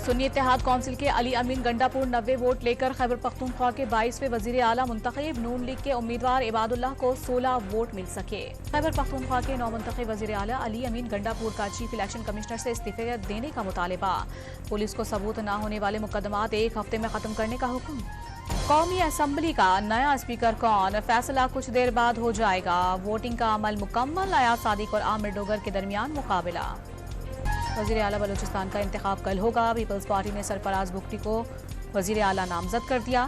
सुन्नी इत्तेहाद council के अली अमीन Gandapur 90 vote लेकर खैबर पख्तूनख्वा के 22वें वजीर आला मुंतखब। नून लीग के उम्मीदवार इबादुल्लाह को 16 वोट मिल सके। खैबर पख्तूनख्वा के नौमुंतखब वजीर आला अली अमीन गंडापुर का चीफ इलेक्शन कमिश्नर से इस्तीफे देने का मुतालिबा। पुलिस को सबूत न होने वाले मुकदमात 1 हफ्ते में खत्म करने का हुक्म। कौमी असम्बली का नया स्पीकर कौन, फैसला कुछ देर बाद हो जाएगा। वोटिंग का अमल मुकम्मल। अयाज सादिक और आमिर डोगर के दरमियान मुकाबला। वजीर आला बलूचिस्तान का इंतखाब कल होगा। पीपल्स पार्टी ने सरफराज भुगटी को वजीर आला नामजद कर दिया।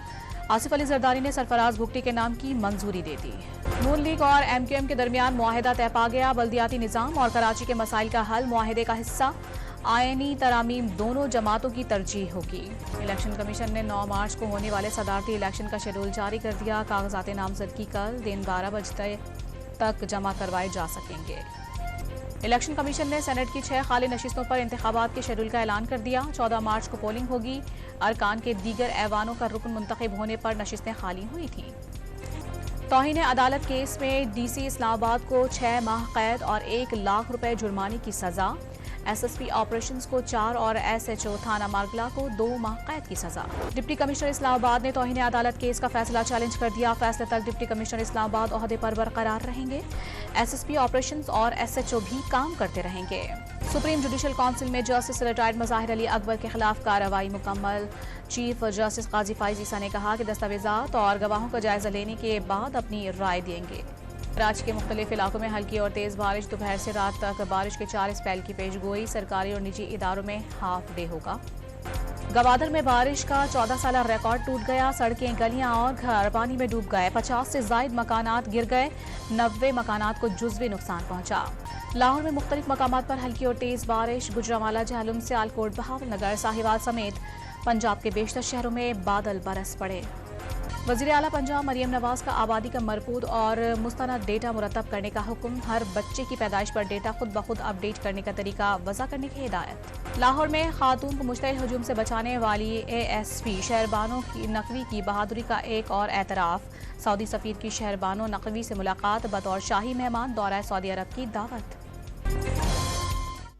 आसिफ अली जरदारी ने सरफराज भुगटी के नाम की मंजूरी दे दी। नून लीग और MQM के दरमियान मुआहिदा तय पा गया। बल्दियाती निज़ाम और कराची के मसाइल का हल मुआहिदे का हिस्सा। आयनी तरामीम दोनों जमातों की तरजीह होगी। इलेक्शन कमीशन ने 9 मार्च को होने वाले सदारती इलेक्शन का शेड्यूल जारी कर दिया। कागजात नामजदगी कल दिन 12 बजे तक जमा करवाए जा सकेंगे। इलेक्शन कमीशन ने सेनेट की 6 खाली नशिस्तों पर इंतखाबात के शेड्यूल का ऐलान कर दिया। 14 मार्च को पोलिंग होगी। अरकान के दीगर ऐवानों का रुकन मुंतखब होने पर नशिस्तें खाली हुई थीं। तौहीन अदालत केस में DC इस्लामाबाद को 6 माह कैद और 1 लाख रुपए जुर्माने की सजा। SSP ऑपरेशंस को 4 और SHO थाना मार्गला को 2 माह कैद की सजा। डिप्टी कमिश्नर इस्लामाबाद ने तौहीन अदालत केस का फैसला चैलेंज कर दिया। फैसले तक डिप्टी कमिश्नर इस्लामाबाद ओहदे पर बरकरार रहेंगे। SSP ऑपरेशंस और SHO भी काम करते रहेंगे। सुप्रीम जुडिशल काउंसिल में जस्टिस रिटायर्ड मज़ाहिर अली अकबर के खिलाफ कार्रवाई मुकम्मल। चीफ जस्टिस काजी फाइज ईसा ने कहा कि दस्तावेजात और गवाहों का जायजा लेने के बाद अपनी राय देंगे। राज्य के मुख्तलिफ इलाकों में हल्की और तेज बारिश। दोपहर से रात तक बारिश के 4 स्पेल की पेशगोई। सरकारी और निजी इदारों में हाफ डे होगा। गवादर में बारिश का 14 साला रिकॉर्ड टूट गया। सड़कें, गलियां और घर पानी में डूब गए। 50 से जायद मकानात गिर गए। 90 मकानात को जुज़वी नुकसान पहुंचा। लाहौर में मुख्तलिफ मकामात पर हल्की और तेज बारिश। गुजरांवाला, झेलम, सियालकोट, बहावलनगर, साहिवाल समेत पंजाब के बेशतर शहरों में बादल बरस पड़े। वज़ीर आला पंजाब मरियम नवाज का आबादी का मरबूत और मुस्तनद डेटा मुरतब करने का हुक्म। हर बच्चे की पैदाइश पर डेटा खुद ब खुद अपडेट करने का तरीका वज़ा करने की हिदायत। लाहौर में खातून को मुश्तइल हजूम से बचाने वाली ASP शहरबानो की नकवी की बहादुरी का एक और एतराफ़। सऊदी सफ़ीर की शहरबानो नकवी से मुलाकात। बतौर शाही मेहमान दौरा सऊदी अरब की दावत।